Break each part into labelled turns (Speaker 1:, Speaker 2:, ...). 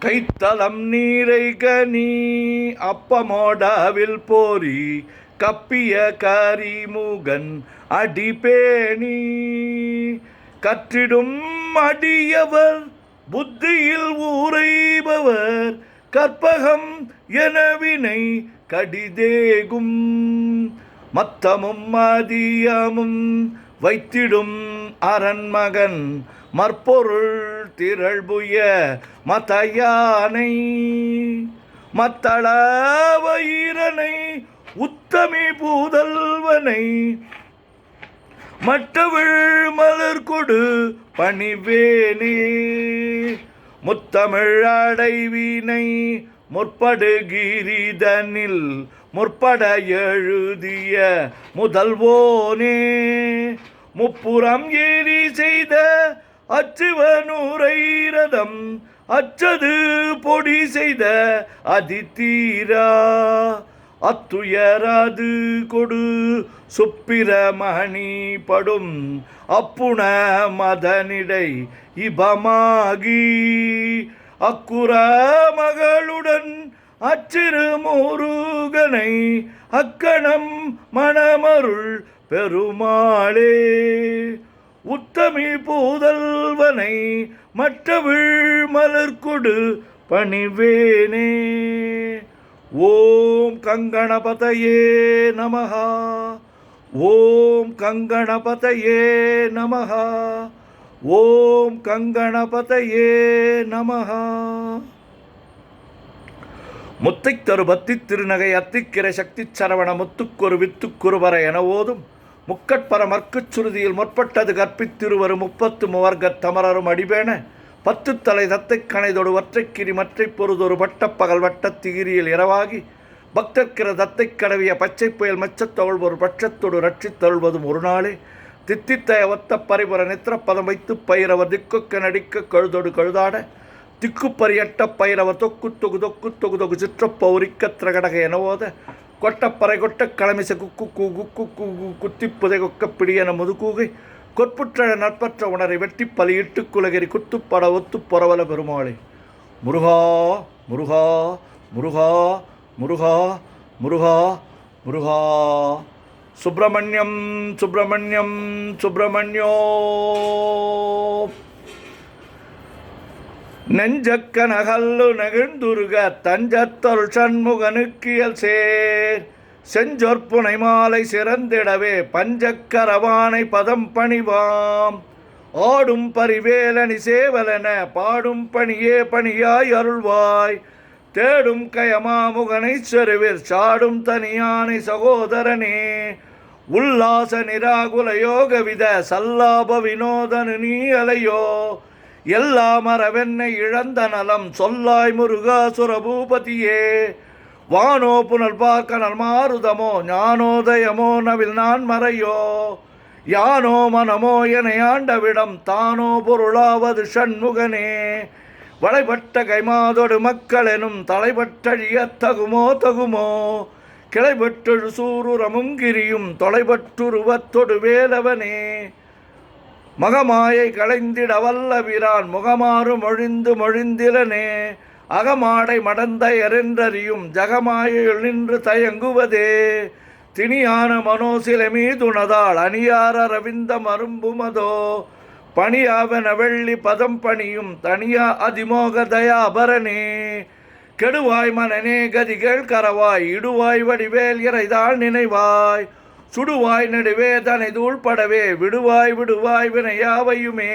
Speaker 1: கைத்தலம் நீரை கனி அப்பமோடாவில் போரி கப்பிய கரிமுகன் அடிபேணி கற்றிடும் அடியவர் புத்தியில் ஊரைபவர் கற்பகம் எனவினை கடிதேகும் மத்தமும் மதியமும் வைத்திடும் அரண்மகன் மற்பொருள் திரள்புய மதயானை மத்தளவயிரனை உத்தமி பூதல்வனை மற்றவள் மலர் கொடு பணிவேனே முத்தமிழ் அடைவினை முற்படுகிரிதனில் முற்பட எழுதிய முதல்வோனே முப்புறம் ஏறி செய்த அச்சுவனூரை ரதம் அச்சது பொடி செய்த அதித்தீரா அத்துயராது கொடு சுப்பிரமணி படும் அப்புண மதனிடை இபமாகி அக்குற மகளுடன் அச்சிறு முருகனை அக்கணம் மணமருள் பெருமாளே உத்தமி பூதல்வனை மற்றவிழ் மலர் கொடு பணிவேனே. ஓம் கங்கணபதயே நமஹ. ஓம் கங்கணபதயே நமஹ. ஓம் கங்கணபதயே நமஹ. முத்தைத் தரு பத்தி திருநகை அத்திக்கிரை சக்தி சரவண முத்துக்கொரு வித்துக்குருவர என ஓதும் முக்கட்பர மற்குச் சுருதியில் முற்பட்டது கற்பித்திருவரு 33 தமரரும் அடிபேன 10 தலை தத்தைக் கணைதொடு ஒற்றைக்கிரி மற்றைப் பொருதொரு வட்டப்பகல் வட்டத்திகிரியில் இரவாகி பக்தர்க்கிற தத்தைக் கடவிய பச்சை புயல் மச்சத்தொள் ஒரு பட்சத்தொடு ரட்சித்தருள்வதும் ஒரு நாளே தித்தித்தய ஒத்த பரிபுர நித்திரப்பதம் வைத்து பயிரவர் திக்குக்க நடிக்க கழுதொடு கழுதாட திக்குப்பரியட்ட பயிரவர் தொக்கு தொகு தொக்கு தொகு தொகு சிற்றப்பௌரிக்க திரகடக எனவோத கொட்டப்பறை கொட்ட களமிச குக்கு குக்கு குத்திப்புதை கொக்க பிடியன முதுகூகை கொற்புற்ற நட்பற்ற உணரை வெட்டி பலியிட்டு குலகிரி குத்துப்பட ஒத்து பொறவல பெருமாளே. முருகா முருகா முருகா முருகா முருகா முருகா. சுப்பிரமணியம் சுப்பிரமணியம் சுப்பிரமணியோ. நெஞ்சக்க நகல்லு நெகிழ்ந்துருக தஞ்சத்தொல் சண்முகனுக்கியல் சேர் செஞ்சொற்புனை மாலை சிறந்திடவே பஞ்சக்கரவானை பதம் பணிவாம் ஆடும் பரிவேலனி சேவலென பாடும் பணியே பணியாய் அருள்வாய் தேடும் கயமாமுகனை செருவில் சாடும் தனியானை சகோதரனே உல்லாச நிராகுல யோகவித சல்லாப வினோதனு நீ அலையோ எல்லா மரவென்னை இழந்த நலம் சொல்லாய் முருகாசுர பூபதியே வானோ புனல் பார்க்கனல் மாருதமோ ஞானோதயமோ நவில் நான் மறையோ யானோ மனமோ என ஆண்டவிடம் தானோ பொருளாவது ஷண்முகனே வளைபட்ட கைமாதொடு மக்கள் எனும் தலைபட்டழிய தகுமோ தகுமோ கிளைபட்டொழு சூருரமும் கிரியும் தொலைபட்டுருவத்தொடு வேலவனே மகமாயை களைந்திட வல்ல வீரான் முகமாறு மொழிந்து மொழிந்திலனே அகமாடை மடந்த எரென்றறியும் ஜகமாயில் நின்று தயங்குவதே திணியான மனோசில மீதுணதால் அணியார ரவிந்த மரும்புமதோ பணியாவன வெள்ளி பதம் பணியும் தனியா அதிமோக தயாபரணே கெடுவாய் மனநே கதிகள் கரவாய் இடுவாய் வடிவேல் இறைதாள் நினைவாய் சுடுவாய் நடுவே தனை தூள்படவே விடுவாய் விடுவாய் வினையாவையுமே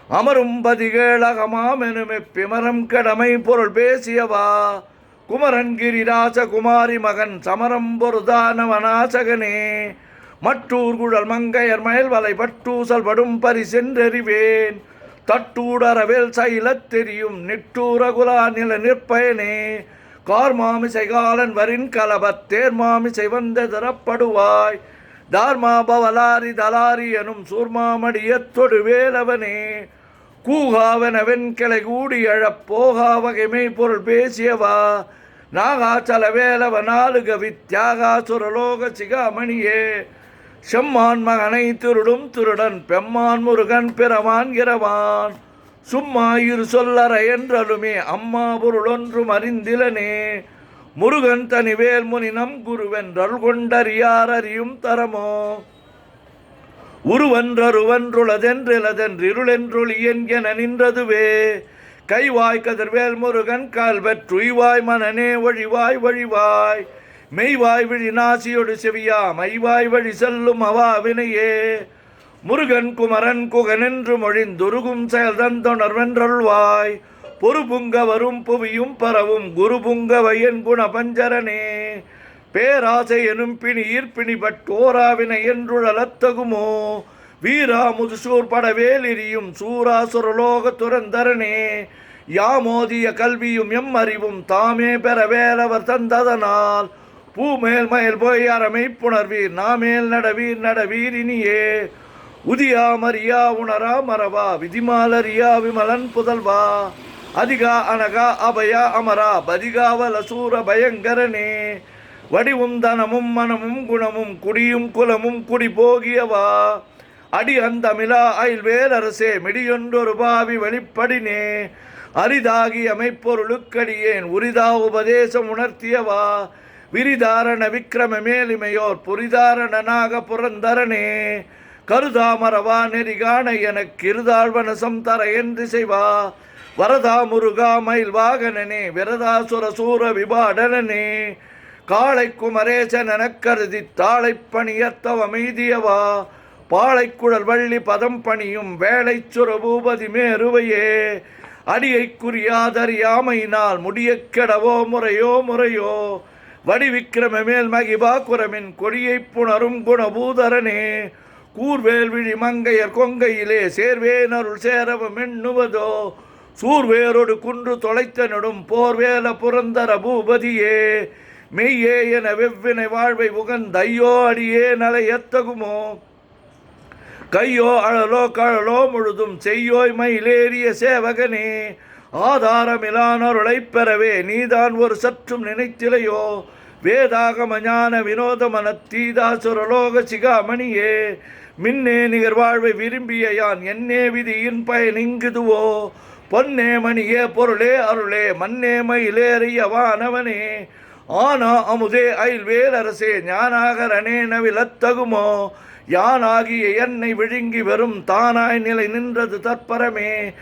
Speaker 1: அமரும் பதிகேளகமாமெனுமே பிமரம் கடமை பொருள் பேசியவா குமரன் கிரிராச குமாரி மகன் சமரம் பொருதானவனாசகனே மற்றூர் குழல் மங்கையர் மயல் வலை பட்டூசல் படும் பரிசென்றறிவேன் தட்டூடரவேல் சைலத் தெரியும் நிட்டூரகுலா நில நிற்பயனே கார்மாமிசை காலன் வரின் கலபத் தேர்மாமிசை வந்த தரப்படுவாய் தார்மா பவலாரி தலாரி எனும் சூர்மாமடியத்தொடு வேலவனே கூகாவன வெண்கிளை கூடி எழப் போகா வகைமை பொருள் பேசியவா நாகாச்சல வேலவ நாலுக வித்யாகாசுரலோக சிகாமணியே செம்மான் மகனை திருடும் திருடன் பெம்மான் முருகன் பிறவான் இரவான் சும்மா இரு சொல்லற என்றலுமே அம்மா பொருளொன்றும் அறிந்திலனே முருகன் தனிவேல் முனி நம் குருவென்றல் கொண்டறியார் அறியும் தரமோ உருவன்றருவன்றுளதென்றிலதென்றிருளென்றொளியன் என நின்றதுவே கைவாய் கதிர்வேல் முருகன் கால்வற்றுய்வாய் மனநே வழிவாய் வழிவாய் மெய்வாய் விழி நாசியொடு செவியா மைவாய் வழி செல்லும் அவாவினையே முருகன் குமரன் குகனென்று மொழிந்துருகும் செயல்தந்தொணர்வென்றருள்வாய் பொறுபுங்க வரும் புவியும் பரவும் குருபுங்க வையன் குண பஞ்சரனே பேராசை எனும் பிணியிற் பிணிபட்டோராவினை என்றுழலத்தகுமோ வீரா முதுசூர் படவேலிரியும் சூராசுரலோக துரந்தரனே யாமோதிய கல்வியும் எம் அறிவும் தாமே பெற வேலவர் தந்ததனால் பூமேல் மயில் போய் அறமை புணர்வீர் நாமேல் நடவீர் இனியே உதியா மரியா உணரா மரவா விதிமாலரியா விமலன் புதல்வா அதிகா அனகா அபயா அமரா பதிகாவல சூர பயங்கரனே வடிவும் தனமும் மனமும் குணமும் குடியும் குலமும் குடி போகியவா அடி அந்தமிழா அயில்வேலரசே மிடியொன்றொரு பாவி வெளிப்படினே அரிதாகி அமைப்பொருளுக்கடியேன் உரிதா உபதேசம் உணர்த்தியவா விரிதாரண விக்கிரம மேலிமையோர் புரிதாரணனாக புரந்தரனே கருதாமரவா நெறிகாண எனக்கு இருதாழ்வனசம் தர என்று செய்வா வரதா முருகா மயில் வாகனனே விரதாசுர சூர விபாடனனே காளை குமரேசன் எனக் கருதி தாளை பணியத்தவ மெய்தியவா பாளைக்குழல் வள்ளி பதம் பணியும் வேளை சுரபூபதி மேருவையே அடியை குறியாதறியாமையினால் முடிய கெடவோ முறையோ வடிவிக்கிரம மேல் மகிபா குரமின் கொடியை புணரும் குணபூதரனே கூர்வேல் விழி மங்கையர் கொங்கையிலே சேர்வேனருள் சேரவம் எண்ணுவதோ சூர்வேரோடு குன்று தொலைத்தனடும் போர்வேல புரந்தர பூபதியே மெய்யே என வெவ்வினை வாழ்வை உகந்தையோ அடியே நலையத்தகுமோ கையோ அழலோ கழலோ முழுதும் செய்யோய் மயிலேறிய சேவகனே ஆதாரமிலானருளை பெறவே நீதான் ஒரு சற்றும் நினைத்திலையோ வேதாகம ஞான வினோதமன தீதாசுரலோக சிகாமணியே மின்னே நிகர் வாழ்வை விரும்பிய யான் என்னே விதியின் பயன் இங்குதுவோ பொன்னே மணியே பொருளே அருளே மன்னே மயிலேறிய வானவனே ஆனா அமுதே அயில்வேலரசே ஞானாகரணே நவிலத்தகுமோ யானாகிய என்னை விழுங்கி வரும் தானாய் நிலை நின்றது தற்பரமே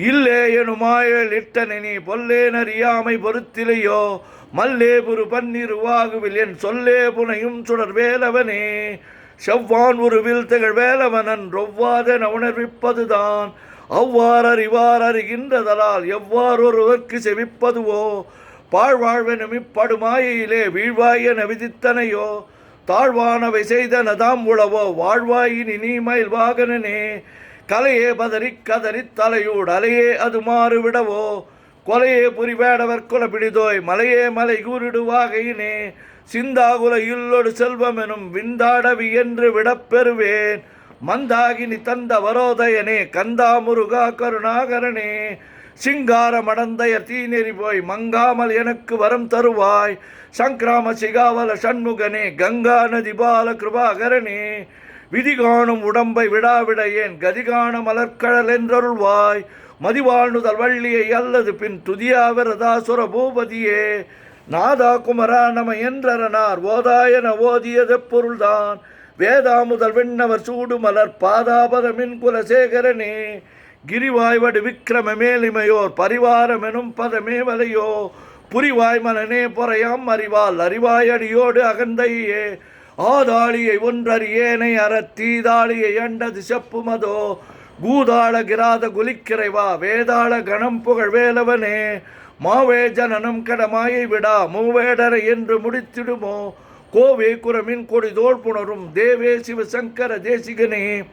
Speaker 1: இல்லே எனுமாயல் இட்டனி பொல்லே நறியாமை பொறுத்திலையோ மல்லே புரு பன்னிருவாகுவில் என் சொல்லே புனையும் சுடர் வேலவனே செவ்வான் உருவில் திகழ் வேலவனன் ரொவ்வாதென உணர்விப்பதுதான் அவ்வாறறிவார் அறிகின்றதலால் எவ்வாறு ஒருவர்க்கு செவிப்பதுவோ பாழ்வாழ்வெனும் இப்படுமாயிலே வீழ்வாய் என விதித்தனையோ தாழ்வானவை செய்தனதாம் உளவோ வாழ்வாயினி நீ மயில் வாகனனே கலையே பதறிக் கதறித் தலையூடு அலையே அது மாறு விடவோ கொலையே புரிவேடவர் குல பிடிதோய் மலையே மலை கூறிடுவாகையினே சிந்தாகுல இல்லொடு செல்வமெனும் விந்தாடவி என்று விடப்பெறுவேன் மந்தாகினி தந்த வரோதயனே கந்தா முருகா கருணாகரனே சிங்கார மடந்தையர் தீநெறி போய் மங்காமல் எனக்கு வரம் தருவாய் சங்கிராம சிகாவல சண்முகனே கங்கா நதி பால கிருபாகரனே விதிகாணும் உடம்பை விடாவிடையேன் கதிகான மலர்கடல் என்றருள்வாய் மதிவாழ்நுதல் வள்ளியை அல்லது பின் துதியாவிரதாசுர பூபதியே நாதா குமரா நம என்றரனார் ஓதாயன ஓதியது பொருள்தான் வேதா முதல் விண்ணவர் சூடு மலர் பாதாபதமின் குலசேகரனே கிரிவாய்வடு விக்கிரம மேலிமையோர் பரிவாரமெனும் பதமே வலையோ புரிவாய் மனனே பொறையாம் அறிவால் அறிவாயடியோடு அகந்தையே ஆதாளியை ஒன்றறியேனை அறத்தீதாளியை அண்டது செப்புமதோ கூதாள கிராத குலிக்கிறைவா வேதாள கணம் புகழ் வேலவனே மாவே ஜனனம் கடமாயை விடா மூவேடரை என்று முடித்திடுமோ கோவே குரமின் கொடிதோள் புணரும் தேவே சிவசங்கர தேசிகனே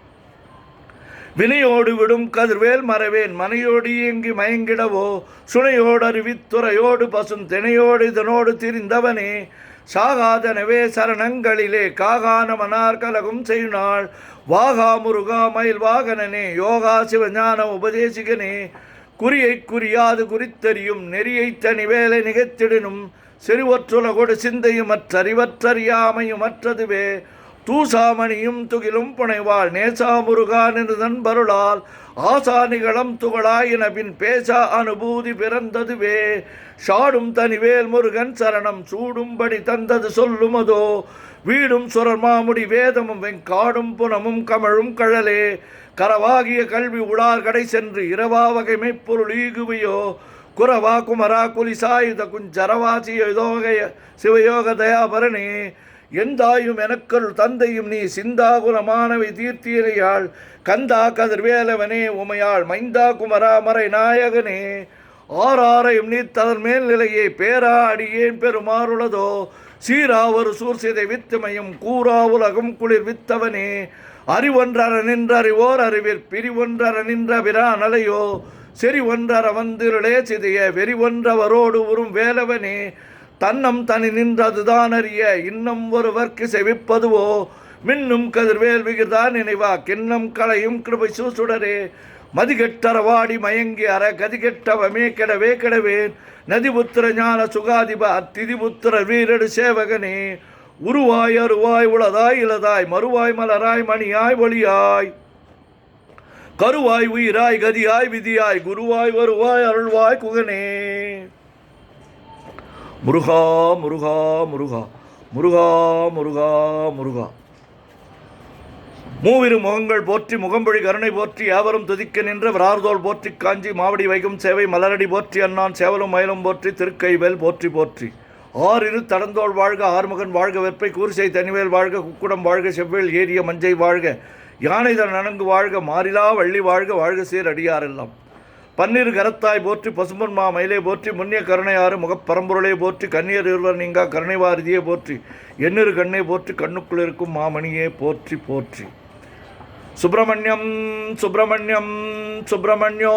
Speaker 1: வினையோடு விடும் கதிர்வேல் மறவேன் மனையோடு இயங்கி மயங்கிடவோ சுனையோடு அறிவித்துறையோடு பசும் தினையோடு இதனோடு திரிந்தவனே சாகாதனவே சரணங்களிலே காகானமனார் கலகும் செய்யுநாள் வாகா முருகா மயில் வாகனனே யோகா சிவஞான உபதேசிகனே குறியை குறியாது குறித்தறியும் நெறியை தனி வேலை நிகழ்த்திடனும் செறிவற்றுலகொடு சிந்தையும் மற்றறிவற்றறியாமையும் மற்றதுவே தூசாமணியும் துகிலும் புனைவாள் நேசா முருகா நின்று நண்பருளால் ஆசானிகளம் துகளாயின பின் பேசா அனுபூதி பிறந்ததுவே. சாடும் தனிவேல் முருகன் சரணம் சூடும்படி தந்தது சொல்லுமதோ. வீடும் சுரர் மாமுடி வேதமும் வெங்காடும் புனமும் கமழும் கழலே. கரவாகிய கல்வி உளார் கடை சென்று இரவா வகைமை பொருள் ஈகுவையோ. குரவா குமரா குலிசாயுத குஞ்சரவா சிவயோக தயாபரணே. எந்தாயும் எனக்கருள் தந்தையும் நீ சிந்தாகுலமானவை தீர்த்தியனையாள். கந்தா கதிர்வேலவனே உமையாள் மைந்தா குமரா மறை நாயகனே. ஆறாரையும் நீ ததன் மேல்நிலையே பேரா அடியேன் பெருமாறுளதோ. சீரா ஒரு சூர்சிதை வித்துமையும் கூறா உலகம் குளிர் வித்தவனே. அறிவொன்றர நின்ற அறிவோர் அறிவிற் பிரிவொன்றர நின்ற பிரானலையோ. செறி ஒன்றர வந்திருளே சிதைய வெறிவொன்றவரோடு உறும் வேலவனே. தன்னம் தனி நின்றதுதான் அறிய இன்னும் ஒருவர்க்கு செவிப்பதுவோ. மின்னும் கதிர்வேல் விகிதா நினைவா கிண்ணம் களையும் கிருபை சூசுடரே. மதிகெட்டரவாடி மயங்கி அற கதிகெட்டவமே கெடவே கெடவேன். நதிபுத்திர ஞான சுகாதிபா திதிபுத்திர வீரடு சேவகனே. உருவாய் அருவாய் உளதாய் இளதாய் மறுவாய் மலராய் மணியாய் ஒளியாய். கருவாய் உயிராய் கதியாய் விதியாய் குருவாய் வருவாய் அருள்வாய் குகனே. முருகா முருகா முருகா முருகா முருகா முருகா. மூவிரு முகங்கள் போற்றி முகம்பொழி கருணை போற்றி யாவரும் துதிக்க நின்ற விரார்தோள் போற்றி காஞ்சி மாவடி வைகும் சேவை மலரடி போற்றி அண்ணான் சேவலும் மயிலும் போற்றி திருக்கைவேல் போற்றி போற்றி. ஆறிரு தடந்தோள் வாழ்க ஆறுமுகன் வாழ்க வெப்பை கூரிசை தனிவேல் வாழ்க குக்குடம் வாழ்க செவ்வேல் ஏரிய மஞ்சை வாழ்க யானைதன் நனங்கு வாழ்க மாறிலா வள்ளி வாழ்க வாழ்க சீர் அடியாரெல்லாம். பன்னிரு கரத்தாய் போற்றி பசும்பொன் மா மயிலே போற்றி முன்னிய கருணையாறு முகப்பரம்பொருளே போற்றி கண்ணியர் இருவர் நீங்கா கருணைவாரிதியே போற்றி எண்ணிரு கண்ணே போற்றி கண்ணுக்குள் இருக்கும் மாமணியே போற்றி போற்றி. சுப்பிரமணியம் சுப்பிரமணியம் சுப்பிரமணியோ.